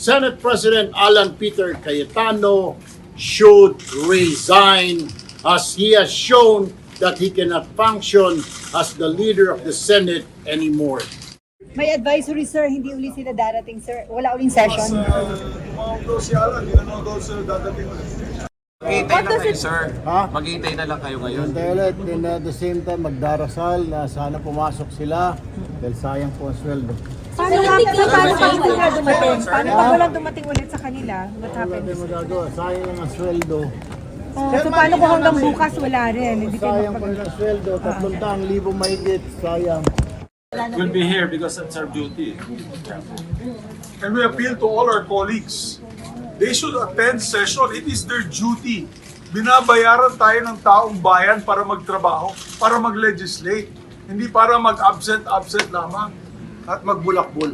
Senate President Alan Peter Cayetano should resign as he has shown that he cannot function as the leader of the Senate anymore. May advisory, sir. Hindi uli sila darating, sir. Wala uling session. Umauto si Alan, hindi na daw sila dadating ulit. Maghihintay na kayo, sir. Ha? Maghihintay na lang kayo ngayon. Hintay ulit, and at the same time, magdarasal na sana pumasok sila dahil sayang po ang sweldo. Paano pag wala dumating? Paano pag walang dumating ulit sa kanila? What Wala happens? tayong magagawa, sayang lang ang sweldo. So paano kung hanggang bukas wala rin? Hindi kayo Sayang po rin ang sweldo, 3,000 mahigit, sayang. We'll be here because that's our duty. And we appeal to all our colleagues. They should attend session. It is their duty. Binabayaran tayo ng taong bayan para magtrabaho, para mag-legislate. Hindi para mag-absent lamang at magbulakbol.